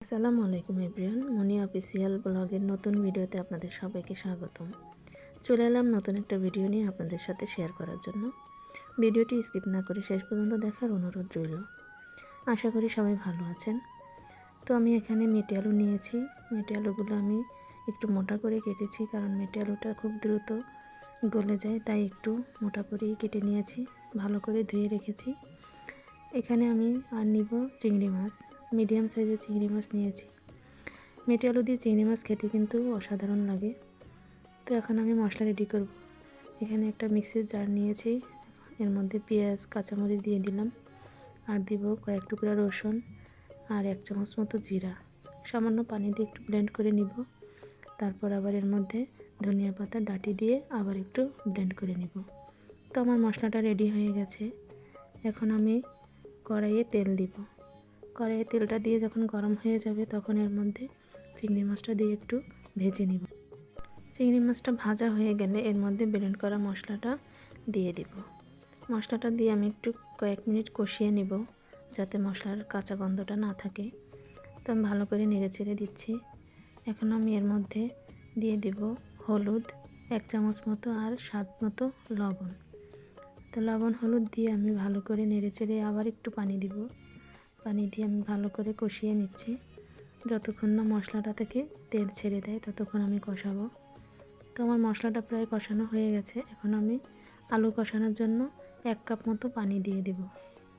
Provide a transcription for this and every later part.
আসসালামু আলাইকুম এভরিওয়ান, মনি অফিসিয়াল ব্লগের নতুন ভিডিওতে আপনাদের সবাইকে স্বাগতম। চলে এলাম নতুন একটা ভিডিও নিয়ে আপনাদের সাথে শেয়ার করার জন্য। ভিডিওটি স্কিপ না করে শেষ পর্যন্ত দেখার অনুরোধ রইল। আশা করি সবাই ভালো আছেন। তো আমি এখানে মেটে আলু নিয়েছি। মেটে আলুগুলো আমি একটু মোটা করে কেটেছি, কারণ মেটে আলুটা খুব দ্রুত গলে যায়, তাই একটু মোটা করেই কেটে নিয়েছি। ভালো করে ধুয়ে রেখেছি। এখানে আমি আর নিব চিংড়ি মাছ, মিডিয়াম সাইজের চিংড়ি মাছ নিয়েছি। মেটে আলু দিয়ে চিংড়ি মাছ খেতে কিন্তু অসাধারণ লাগে। তো এখন আমি মশলা রেডি করব। এখানে একটা মিক্সির জার নিয়েছি, এর মধ্যে পেঁয়াজ কাঁচামরিচ দিয়ে দিলাম, আর দিব কয়েক টুকরা রসুন আর 1 চামচ মতো জিরা। সামান্য পানি দিয়ে একটু ব্লেন্ড করে নিব। তারপর আবার এর মধ্যে ধনিয়া পাতা ডাঁটি দিয়ে আবার একটু ব্লেন্ড করে নিব। তো আমার মশলাটা রেডি হয়ে গেছে। এখন আমি কড়াইয়ে তেল দিব। কড়াইয়ে তেলটা দিয়ে যখন গরম হয়ে যাবে, তখন এর মধ্যে চিংড়ি মাছটা দিয়ে একটু ভেজে নিব। চিংড়ি মাছটা ভাজা হয়ে গেলে এর মধ্যে ব্লেন্ড করা মশলাটা দিয়ে দিব। মশলাটা দিয়ে আমি একটু কয়েক মিনিট কষিয়ে নিব, যাতে মশলার কাঁচা গন্ধটা না থাকে। তো আমি ভালো করে নেড়ে চেড়ে দিচ্ছি। এখন আমি এর মধ্যে দিয়ে দেব হলুদ 1 চামচ মতো আর স্বাদ মতো লবণ। তো লবণ হলুদ দিয়ে আমি ভালো করে নেড়ে চেড়ে আবার একটু পানি দিব। পানি দিয়ে আমি ভালো করে কষিয়ে নিচ্ছি। যতক্ষণ না মশলাটা থেকে তেল ছেড়ে দেয় ততক্ষণ আমি কষাবো। তো আমার মশলাটা প্রায় কষানো হয়ে গেছে। এখন আমি আলু কষানোর জন্য 1 কাপ মতো পানি দিয়ে দেব।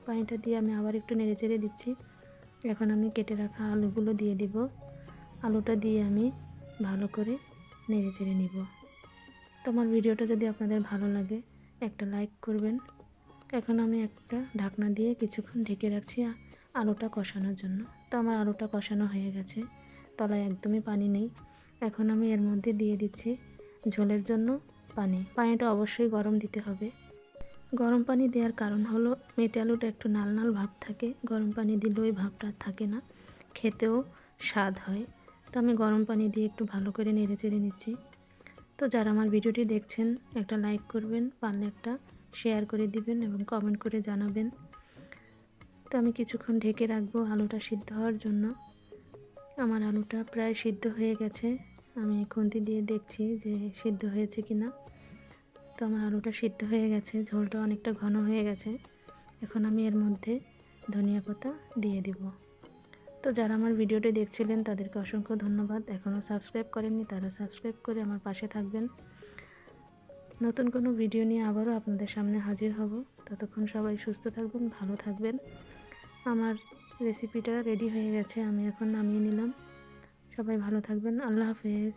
পানিটা দিয়ে আমি আবার একটু নেড়ে চেড়ে দিচ্ছি। এখন আমি কেটে রাখা আলুগুলো দিয়ে দিব। আলুটা দিয়ে আমি ভালো করে নেড়ে চেড়ে নিব। তো আমার ভিডিওটা যদি আপনাদের ভালো লাগে একটা লাইক করবেন। এখন আমি একটা ঢাকনা দিয়ে কিছুক্ষণ ঢেকে রাখছি আলুটা কষানোর জন্য। তো আমার আলুটা কষানো হয়ে গেছে, তলায় একদমই পানি নেই। এখন আমি এর মধ্যে দিয়ে দিচ্ছি ঝোলের জন্য পানি। পানিটা অবশ্যই গরম দিতে হবে। গরম পানি দেওয়ার কারণ হলো মেটে আলুটা একটু নাল নাল ভাব থাকে, গরম পানি দিলে ওই ভাবটা থাকে না, খেতেও স্বাদ হয়। তো আমি গরম পানি দিয়ে একটু ভালো করে নেড়ে চেড়ে নিচ্ছি। তো যারা আমার ভিডিওটি দেখছেন একটা লাইক করবেন, পারলে একটা শেয়ার করে দিবেন এবং কমেন্ট করে জানাবেন। তো আমি কিছুক্ষণ ঢেকে রাখবো আলুটা সিদ্ধ হওয়ার জন্য। আমার আলুটা প্রায় সিদ্ধ হয়ে গেছে। আমি খুন্তি দিয়ে দেখছি যে সিদ্ধ হয়েছে কি না। তো আমার আলুটা সিদ্ধ হয়ে গেছে, ঝোলটা অনেকটা ঘন হয়ে গেছে। এখন আমি এর মধ্যে ধনিয়া পাতা দিয়ে দিব। তো যারা আমার ভিডিওটি দেখছিলেন তাদেরকে অসংখ্য ধন্যবাদ। এখনও সাবস্ক্রাইব করেননি তারা সাবস্ক্রাইব করে আমার পাশে থাকবেন। নতুন কোনো ভিডিও নিয়ে আবারও আপনাদের সামনে হাজির হব। ততক্ষণ সবাই সুস্থ থাকবেন, ভালো থাকবেন। আমার রেসিপিটা রেডি হয়ে গেছে, আমি এখন নামিয়ে নিলাম। সবাই ভালো থাকবেন। আল্লাহ হাফেজ।